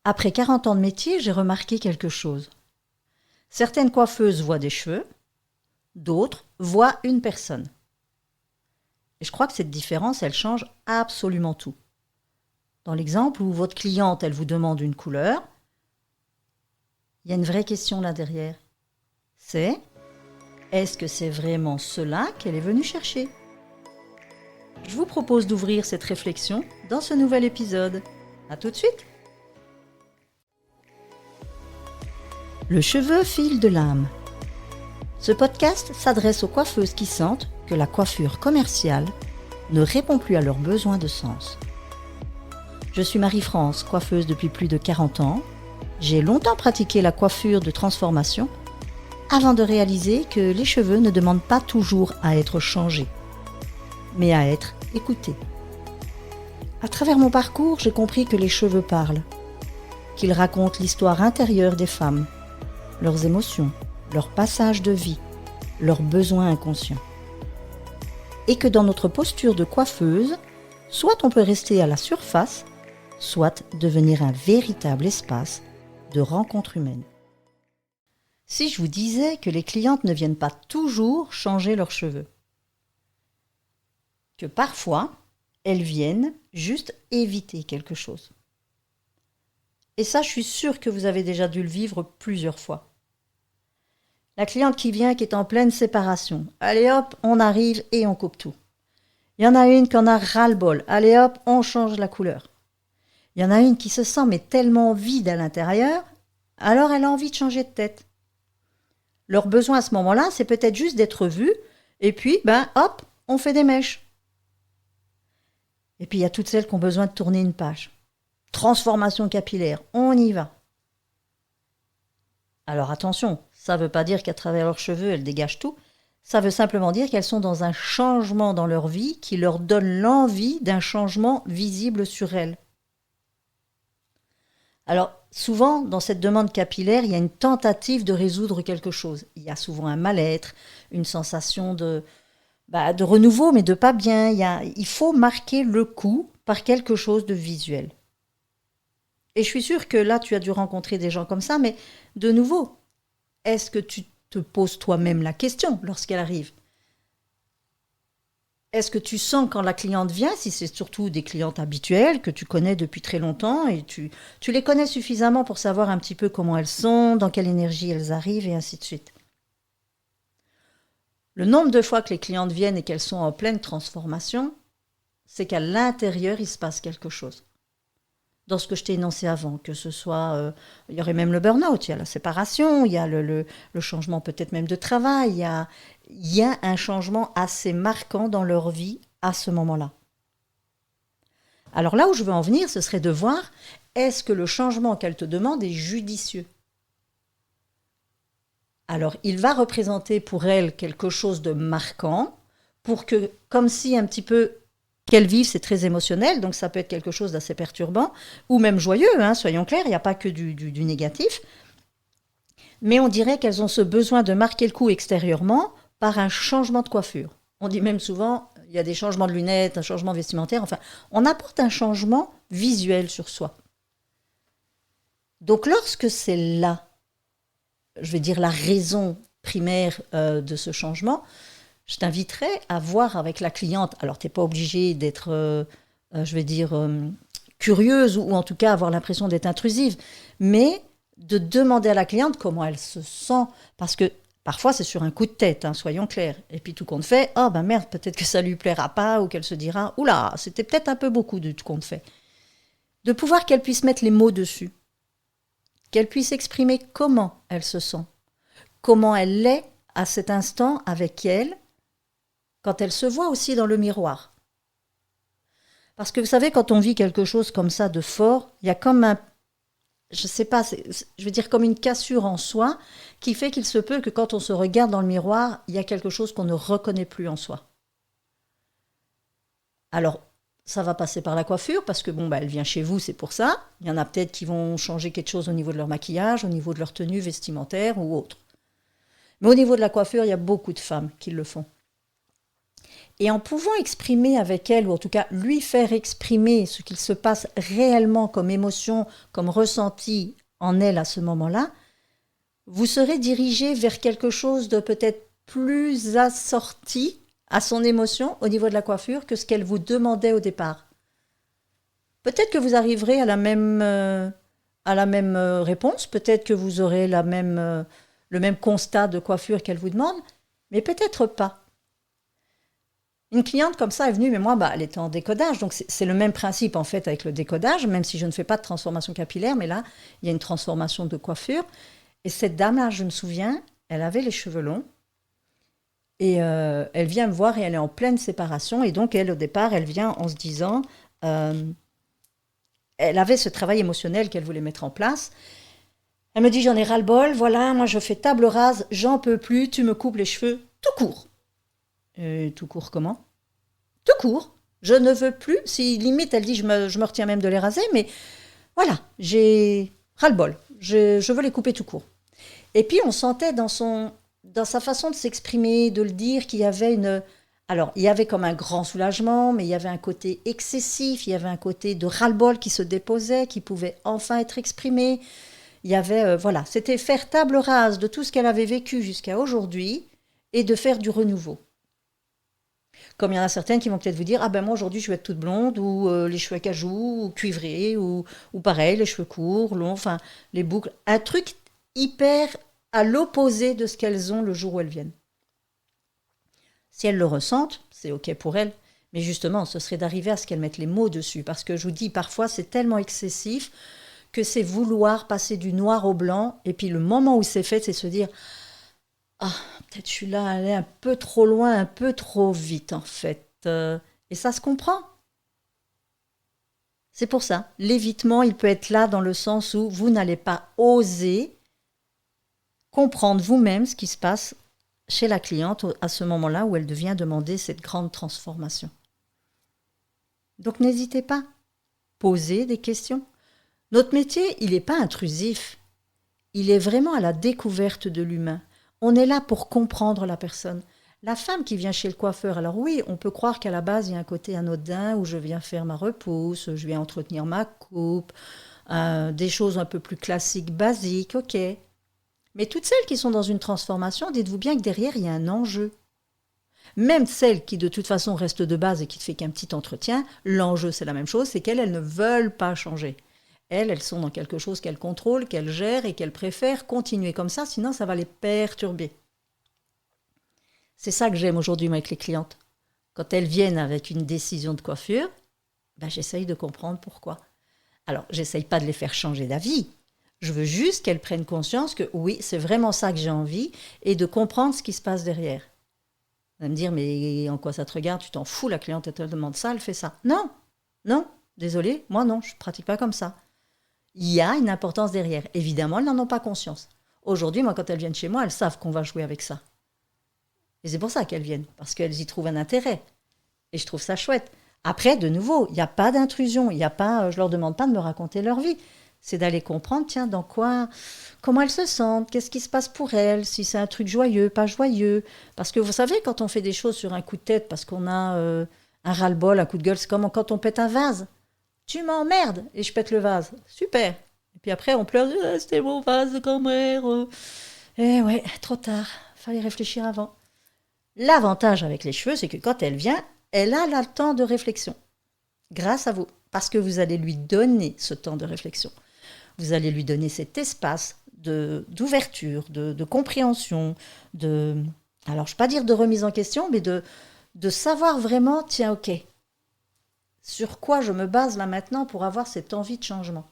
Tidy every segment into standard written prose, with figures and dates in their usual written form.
Après 40 ans de métier, j'ai remarqué quelque chose. Certaines coiffeuses voient des cheveux, d'autres voient une personne. Et je crois que cette différence, elle change absolument tout. Dans l'exemple où votre cliente, elle vous demande une couleur, il y a une vraie question là derrière. C'est, est-ce que c'est vraiment cela qu'elle est venue chercher ? Je vous propose d'ouvrir cette réflexion dans ce nouvel épisode. À tout de suite. Le cheveu fil de l'âme. Ce podcast s'adresse aux coiffeuses qui sentent que la coiffure commerciale ne répond plus à leurs besoins de sens. Je suis Marie-France, coiffeuse depuis plus de 40 ans. J'ai longtemps pratiqué la coiffure de transformation avant de réaliser que les cheveux ne demandent pas toujours à être changés, mais à être écoutés. À travers mon parcours, j'ai compris que les cheveux parlent, qu'ils racontent l'histoire intérieure des femmes, leurs émotions, leur passage de vie, leurs besoins inconscients. Et que dans notre posture de coiffeuse, soit on peut rester à la surface, soit devenir un véritable espace de rencontre humaine. Si je vous disais que les clientes ne viennent pas toujours changer leurs cheveux, que parfois, elles viennent juste éviter quelque chose. Et ça, je suis sûre que vous avez déjà dû le vivre plusieurs fois. La cliente qui vient, qui est en pleine séparation. Allez hop, on arrive et on coupe tout. Il y en a une qui en a ras-le-bol. Allez hop, on change la couleur. Il y en a une qui se sent mais tellement vide à l'intérieur, alors elle a envie de changer de tête. Leur besoin à ce moment-là, c'est peut-être juste d'être vue, et puis, hop, on fait des mèches. Et puis il y a toutes celles qui ont besoin de tourner une page. Transformation capillaire, on y va. Alors attention, ça ne veut pas dire qu'à travers leurs cheveux, elles dégagent tout. Ça veut simplement dire qu'elles sont dans un changement dans leur vie qui leur donne l'envie d'un changement visible sur elles. Alors souvent, dans cette demande capillaire, il y a une tentative de résoudre quelque chose. Il y a souvent un mal-être, une sensation de renouveau, mais de pas bien. Il faut marquer le coup par quelque chose de visuel. Et je suis sûre que là, tu as dû rencontrer des gens comme ça, mais de nouveau, est-ce que tu te poses toi-même la question lorsqu'elle arrive ? Est-ce que tu sens quand la cliente vient, si c'est surtout des clientes habituelles que tu connais depuis très longtemps et tu les connais suffisamment pour savoir un petit peu comment elles sont, dans quelle énergie elles arrivent et ainsi de suite. Le nombre de fois que les clientes viennent et qu'elles sont en pleine transformation, c'est qu'à l'intérieur, il se passe quelque chose. Dans ce que je t'ai énoncé avant, que ce soit, il y aurait même le burn-out, il y a la séparation, il y a le changement peut-être même de travail, il y a un changement assez marquant dans leur vie à ce moment-là. Alors là où je veux en venir, ce serait de voir, est-ce que le changement qu'elle te demande est judicieux ? Alors il va représenter pour elle quelque chose de marquant, pour que, comme si un petit peu, qu'elles vivent, c'est très émotionnel, donc ça peut être quelque chose d'assez perturbant, ou même joyeux, soyons clairs, il n'y a pas que du négatif. Mais on dirait qu'elles ont ce besoin de marquer le coup extérieurement par un changement de coiffure. On dit même souvent, il y a des changements de lunettes, un changement vestimentaire, enfin, on apporte un changement visuel sur soi. Donc lorsque c'est là, je vais dire la raison primaire de ce changement, je t'inviterai à voir avec la cliente. Alors, tu n'es pas obligée d'être, curieuse ou en tout cas avoir l'impression d'être intrusive, mais de demander à la cliente comment elle se sent. Parce que parfois, c'est sur un coup de tête, soyons clairs. Et puis, tout compte fait, merde, peut-être que ça ne lui plaira pas ou qu'elle se dira, oula, c'était peut-être un peu beaucoup de tout compte fait. De pouvoir qu'elle puisse mettre les mots dessus, qu'elle puisse exprimer comment elle se sent, comment elle est à cet instant avec elle, quand elle se voit aussi dans le miroir. Parce que vous savez, quand on vit quelque chose comme ça de fort, il y a comme comme une cassure en soi qui fait qu'il se peut que quand on se regarde dans le miroir, il y a quelque chose qu'on ne reconnaît plus en soi. Alors, ça va passer par la coiffure parce que elle vient chez vous, c'est pour ça. Il y en a peut-être qui vont changer quelque chose au niveau de leur maquillage, au niveau de leur tenue vestimentaire ou autre. Mais au niveau de la coiffure, il y a beaucoup de femmes qui le font. Et en pouvant exprimer avec elle, ou en tout cas lui faire exprimer ce qu'il se passe réellement comme émotion, comme ressenti en elle à ce moment-là, vous serez dirigé vers quelque chose de peut-être plus assorti à son émotion au niveau de la coiffure que ce qu'elle vous demandait au départ. Peut-être que vous arriverez à la même réponse, peut-être que vous aurez le même constat de coiffure qu'elle vous demande, mais peut-être pas. Une cliente comme ça est venue, mais moi, elle était en décodage, donc c'est le même principe en fait avec le décodage, même si je ne fais pas de transformation capillaire, mais là, il y a une transformation de coiffure. Et cette dame-là, je me souviens, elle avait les cheveux longs, et elle vient me voir et elle est en pleine séparation, et donc elle, au départ, elle vient en se disant... elle avait ce travail émotionnel qu'elle voulait mettre en place. Elle me dit, j'en ai ras-le-bol, voilà, moi je fais table rase, j'en peux plus, tu me coupes les cheveux tout court. Tout court comment ? Tout court. Je ne veux plus, si limite elle dit, je me retiens même de les raser, mais voilà, j'ai ras-le-bol, je veux les couper tout court. Et puis on sentait dans sa façon de s'exprimer, de le dire, qu'il y avait alors, il y avait comme un grand soulagement, mais il y avait un côté excessif, il y avait un côté de ras-le-bol qui se déposait, qui pouvait enfin être exprimé. Il y avait, c'était faire table rase de tout ce qu'elle avait vécu jusqu'à aujourd'hui et de faire du renouveau. Comme il y en a certaines qui vont peut-être vous dire, moi aujourd'hui je vais être toute blonde, ou les cheveux à cajou, ou cuivrés, ou pareil, les cheveux courts, longs, enfin les boucles. Un truc hyper à l'opposé de ce qu'elles ont le jour où elles viennent. Si elles le ressentent, c'est OK pour elles. Mais justement, ce serait d'arriver à ce qu'elles mettent les mots dessus. Parce que je vous dis, parfois, c'est tellement excessif que c'est vouloir passer du noir au blanc. Et puis le moment où c'est fait, c'est se dire « Ah, peut-être je suis là, allée un peu trop loin, un peu trop vite, en fait. » Et ça se comprend. C'est pour ça. L'évitement, il peut être là dans le sens où vous n'allez pas oser comprendre vous-même ce qui se passe chez la cliente à ce moment-là où elle devient demander cette grande transformation. Donc n'hésitez pas, posez des questions. Notre métier, il n'est pas intrusif, il est vraiment à la découverte de l'humain. On est là pour comprendre la personne. La femme qui vient chez le coiffeur, alors oui, on peut croire qu'à la base, il y a un côté anodin où je viens faire ma repousse, je viens entretenir ma coupe, des choses un peu plus classiques, basiques, ok. Mais toutes celles qui sont dans une transformation, dites-vous bien que derrière, il y a un enjeu. Même celles qui, de toute façon, restent de base et qui ne font qu'un petit entretien, l'enjeu, c'est la même chose, c'est qu'elles ne veulent pas changer. Elles sont dans quelque chose qu'elles contrôlent, qu'elles gèrent et qu'elles préfèrent continuer comme ça, sinon ça va les perturber. C'est ça que j'aime aujourd'hui avec les clientes. Quand elles viennent avec une décision de coiffure, j'essaye de comprendre pourquoi. Alors, j'essaye pas de les faire changer d'avis. Je veux juste qu'elles prennent conscience que oui, c'est vraiment ça que j'ai envie et de comprendre ce qui se passe derrière. Elle va me dire, mais en quoi ça te regarde ? Tu t'en fous, la cliente, elle te demande ça, elle fait ça. Non, désolée, moi non, je ne pratique pas comme ça. Il y a une importance derrière. Évidemment, elles n'en ont pas conscience. Aujourd'hui, moi, quand elles viennent chez moi, elles savent qu'on va jouer avec ça. Et c'est pour ça qu'elles viennent, parce qu'elles y trouvent un intérêt. Et je trouve ça chouette. Après, de nouveau, il n'y a pas d'intrusion, je ne leur demande pas de me raconter leur vie. C'est d'aller comprendre, tiens, comment elles se sentent, qu'est-ce qui se passe pour elles, si c'est un truc joyeux, pas joyeux. Parce que vous savez, quand on fait des choses sur un coup de tête, parce qu'on a un ras-le-bol, un coup de gueule, c'est comme quand on pète un vase. Tu m'emmerdes et je pète le vase. Super. Et puis après, on pleure, c'était mon vase de grand-mère. Eh ouais, trop tard, fallait réfléchir avant. L'avantage avec les cheveux, c'est que quand elle vient, elle a le temps de réflexion. Grâce à vous. Parce que vous allez lui donner ce temps de réflexion. Vous allez lui donner cet espace d'ouverture, de compréhension, alors je ne vais pas dire de remise en question, mais de savoir vraiment, tiens, ok, sur quoi je me base là maintenant pour avoir cette envie de changement.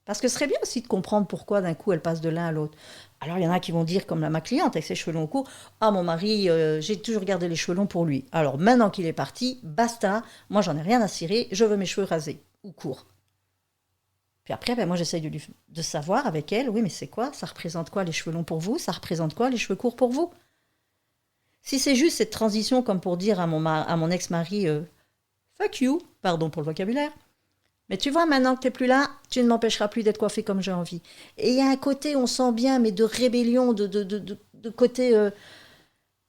Parce que ce serait bien aussi de comprendre pourquoi d'un coup elle passe de l'un à l'autre. Alors il y en a qui vont dire, comme ma cliente avec ses cheveux longs courts, mon mari, j'ai toujours gardé les cheveux longs pour lui. Alors maintenant qu'il est parti, basta, moi j'en ai rien à cirer, je veux mes cheveux rasés ou courts. Puis après, moi j'essaye de savoir avec elle, oui mais c'est quoi ? Ça représente quoi les cheveux longs pour vous ? Ça représente quoi les cheveux courts pour vous ? Si c'est juste cette transition comme pour dire à mon ex-mari, fuck you, pardon pour le vocabulaire, mais tu vois, maintenant que tu n'es plus là, tu ne m'empêcheras plus d'être coiffée comme j'ai envie. Et il y a un côté, on sent bien, mais de rébellion, de côté...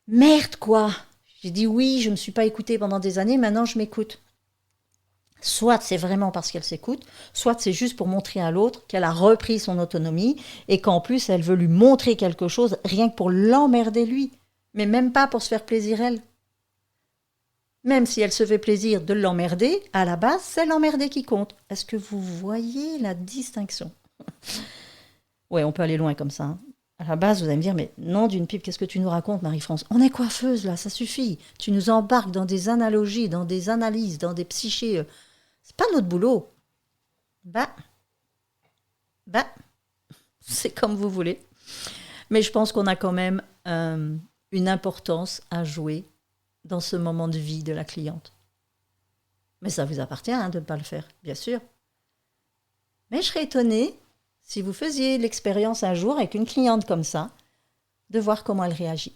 merde, quoi. J'ai dit oui, je ne me suis pas écoutée pendant des années, maintenant je m'écoute. Soit c'est vraiment parce qu'elle s'écoute, soit c'est juste pour montrer à l'autre qu'elle a repris son autonomie et qu'en plus elle veut lui montrer quelque chose rien que pour l'emmerder lui, mais même pas pour se faire plaisir elle. Même si elle se fait plaisir de l'emmerder, à la base c'est l'emmerder qui compte. Est-ce que vous voyez la distinction? Ouais, on peut aller loin comme ça. Hein. À la base, vous allez me dire, mais non d'une pipe, qu'est-ce que tu nous racontes, Marie-France? On est coiffeuse là, ça suffit. Tu nous embarques dans des analogies, dans des analyses, dans des psychés. C'est pas notre boulot. Bah, c'est comme vous voulez. Mais je pense qu'on a quand même une importance à jouer dans ce moment de vie de la cliente. Mais ça vous appartient de ne pas le faire, bien sûr. Mais je serais étonnée, si vous faisiez l'expérience un jour avec une cliente comme ça, de voir comment elle réagit.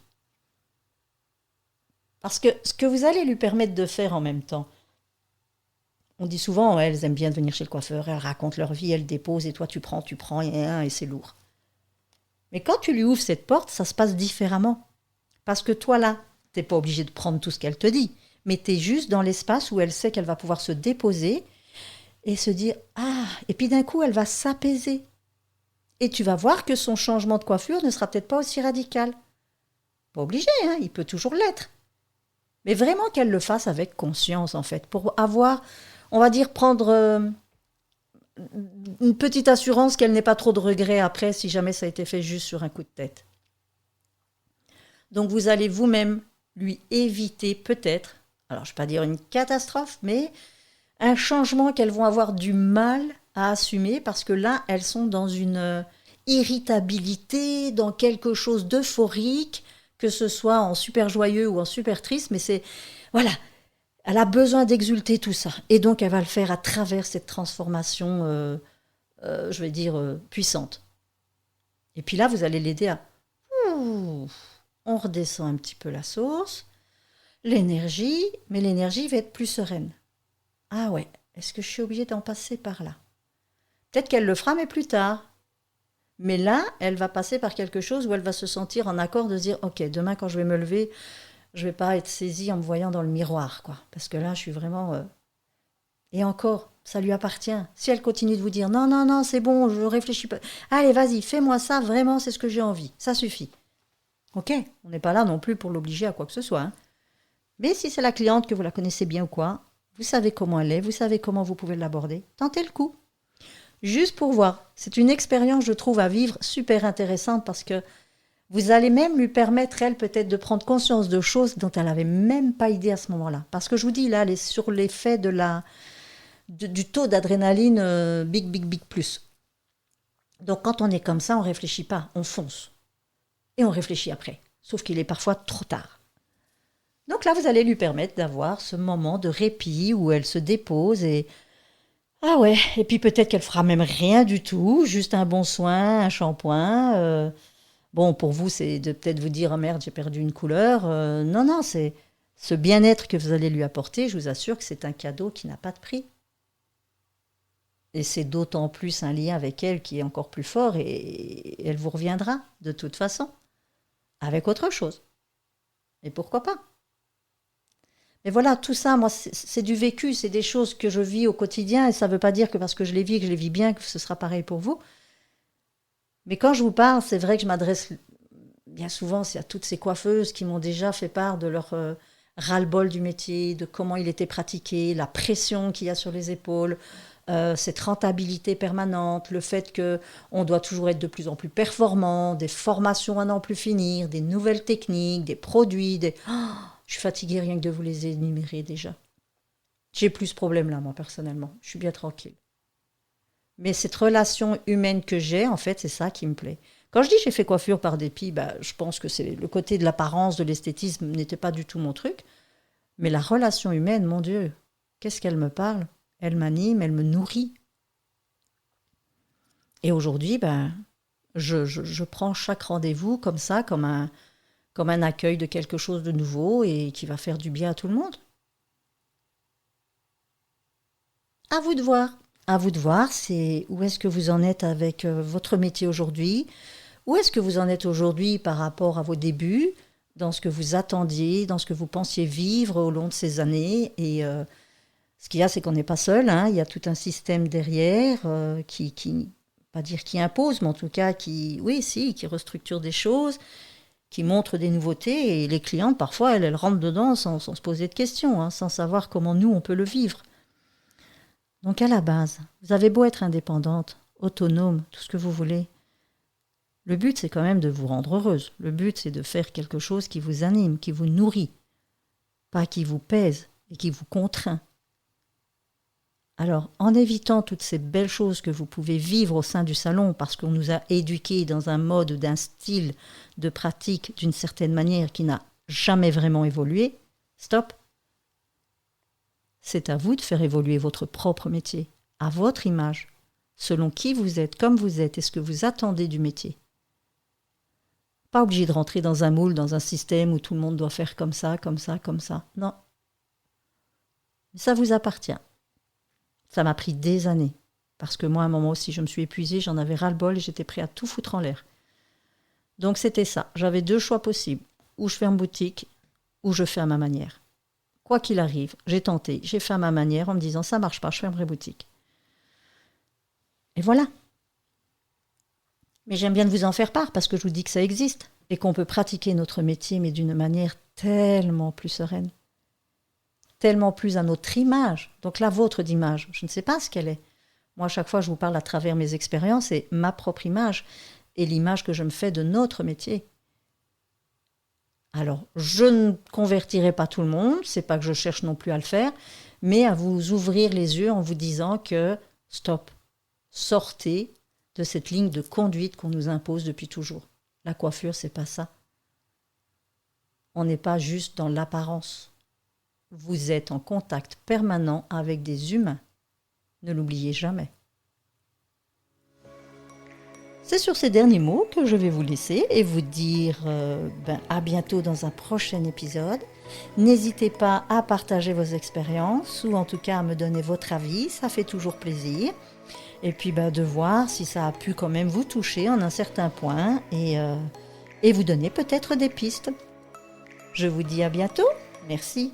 Parce que ce que vous allez lui permettre de faire en même temps, on dit souvent, elles aiment bien venir chez le coiffeur, elles racontent leur vie, elles déposent, et toi tu prends, et c'est lourd. Mais quand tu lui ouvres cette porte, ça se passe différemment. Parce que toi là, tu n'es pas obligé de prendre tout ce qu'elle te dit, mais tu es juste dans l'espace où elle sait qu'elle va pouvoir se déposer et se dire « Ah !» Et puis d'un coup, elle va s'apaiser. Et tu vas voir que son changement de coiffure ne sera peut-être pas aussi radical. Pas obligé, hein, il peut toujours l'être. Mais vraiment qu'elle le fasse avec conscience, en fait, pour avoir, on va dire, prendre une petite assurance qu'elle n'ait pas trop de regrets après si jamais ça a été fait juste sur un coup de tête. Donc vous allez vous-même lui éviter peut-être, alors je ne vais pas dire une catastrophe, mais un changement qu'elles vont avoir du mal à assumer parce que là, elles sont dans une irritabilité, dans quelque chose d'euphorique, que ce soit en super joyeux ou en super triste, mais c'est, voilà, elle a besoin d'exulter tout ça. Et donc, elle va le faire à travers cette transformation, je vais dire, puissante. Et puis là, vous allez l'aider à... On redescend un petit peu la sauce, l'énergie, mais l'énergie va être plus sereine. Ah ouais, est-ce que je suis obligée d'en passer par là? Peut-être qu'elle le fera, mais plus tard. Mais là, elle va passer par quelque chose où elle va se sentir en accord de dire « Ok, demain, quand je vais me lever, je ne vais pas être saisie en me voyant dans le miroir. » quoi. Parce que là, je suis vraiment... Et encore, ça lui appartient. Si elle continue de vous dire « Non, non, non, c'est bon, je ne réfléchis pas. Allez, vas-y, fais-moi ça, vraiment, c'est ce que j'ai envie. Ça suffit. » Ok, on n'est pas là non plus pour l'obliger à quoi que ce soit. Hein. Mais si c'est la cliente que vous la connaissez bien ou quoi, vous savez comment elle est, vous savez comment vous pouvez l'aborder, tentez le coup. Juste pour voir. C'est une expérience, je trouve, à vivre super intéressante parce que vous allez même lui permettre, elle, peut-être de prendre conscience de choses dont elle n'avait même pas idée à ce moment-là. Parce que je vous dis, là, elle est sur l'effet du taux d'adrénaline big plus. Donc, quand on est comme ça, on ne réfléchit pas, on fonce. Et on réfléchit après. Sauf qu'il est parfois trop tard. Donc là, vous allez lui permettre d'avoir ce moment de répit où elle se dépose et... Ah ouais, et puis peut-être qu'elle fera même rien du tout, juste un bon soin, un shampoing. Bon, pour vous, c'est de peut-être vous dire « Oh merde, j'ai perdu une couleur. » Non, c'est ce bien-être que vous allez lui apporter, je vous assure que c'est un cadeau qui n'a pas de prix. Et c'est d'autant plus un lien avec elle qui est encore plus fort et elle vous reviendra de toute façon, avec autre chose. Et pourquoi pas? Mais voilà, tout ça, moi, c'est du vécu, c'est des choses que je vis au quotidien, et ça ne veut pas dire que parce que je les vis et que je les vis bien, que ce sera pareil pour vous. Mais quand je vous parle, c'est vrai que je m'adresse bien souvent à toutes ces coiffeuses qui m'ont déjà fait part de leur ras-le-bol du métier, de comment il était pratiqué, la pression qu'il y a sur les épaules, cette rentabilité permanente, le fait qu'on doit toujours être de plus en plus performant, des formations à n'en plus finir, des nouvelles techniques, des produits, je suis fatiguée rien que de vous les énumérer déjà. J'ai plus ce problème-là, moi, personnellement. Je suis bien tranquille. Mais cette relation humaine que j'ai, en fait, c'est ça qui me plaît. Quand je dis j'ai fait coiffure par dépit, je pense que c'est le côté de l'apparence, de l'esthétisme n'était pas du tout mon truc. Mais la relation humaine, mon Dieu, qu'est-ce qu'elle me parle? Elle m'anime, elle me nourrit. Et aujourd'hui, je prends chaque rendez-vous comme ça, comme un accueil de quelque chose de nouveau et qui va faire du bien à tout le monde. À vous de voir. À vous de voir, c'est où est-ce que vous en êtes avec votre métier aujourd'hui, où est-ce que vous en êtes aujourd'hui par rapport à vos débuts, dans ce que vous attendiez, dans ce que vous pensiez vivre au long de ces années. Et ce qu'il y a, c'est qu'on n'est pas seul. Il y a tout un système derrière qui, pas dire qui impose, mais en tout cas qui restructure des choses, qui montre des nouveautés. Et les clientes, parfois, elles rentrent dedans sans se poser de questions, sans savoir comment nous, on peut le vivre. Donc à la base, vous avez beau être indépendante, autonome, tout ce que vous voulez. Le but, c'est quand même de vous rendre heureuse. Le but, c'est de faire quelque chose qui vous anime, qui vous nourrit, pas qui vous pèse et qui vous contraint. Alors, en évitant toutes ces belles choses que vous pouvez vivre au sein du salon, parce qu'on nous a éduqués dans un mode, d'un style de pratique, d'une certaine manière qui n'a jamais vraiment évolué, stop. C'est à vous de faire évoluer votre propre métier, à votre image, selon qui vous êtes, comme vous êtes et ce que vous attendez du métier. Pas obligé de rentrer dans un moule, dans un système où tout le monde doit faire comme ça, comme ça, comme ça. Non. Ça vous appartient. Ça m'a pris des années. Parce que moi, à un moment aussi, je me suis épuisée, j'en avais ras-le-bol et j'étais prêt à tout foutre en l'air. Donc c'était ça. J'avais 2 choix possibles. Ou je ferme boutique, ou je fais à ma manière. Quoi qu'il arrive, j'ai tenté, j'ai fait à ma manière en me disant ça marche pas, je fermerai boutique. Et voilà. Mais j'aime bien de vous en faire part parce que je vous dis que ça existe et qu'on peut pratiquer notre métier mais d'une manière tellement plus sereine, tellement plus à notre image. Donc la vôtre d'image, je ne sais pas ce qu'elle est. Moi, à chaque fois, je vous parle à travers mes expériences et ma propre image et l'image que je me fais de notre métier. Alors, je ne convertirai pas tout le monde, c'est pas que je cherche non plus à le faire, mais à vous ouvrir les yeux en vous disant que stop, sortez de cette ligne de conduite qu'on nous impose depuis toujours. La coiffure, c'est pas ça. On n'est pas juste dans l'apparence. Vous êtes en contact permanent avec des humains. Ne l'oubliez jamais. C'est sur ces derniers mots que je vais vous laisser et vous dire à bientôt dans un prochain épisode. N'hésitez pas à partager vos expériences ou en tout cas à me donner votre avis, ça fait toujours plaisir. Et puis de voir si ça a pu quand même vous toucher en un certain point et vous donner peut-être des pistes. Je vous dis à bientôt. Merci.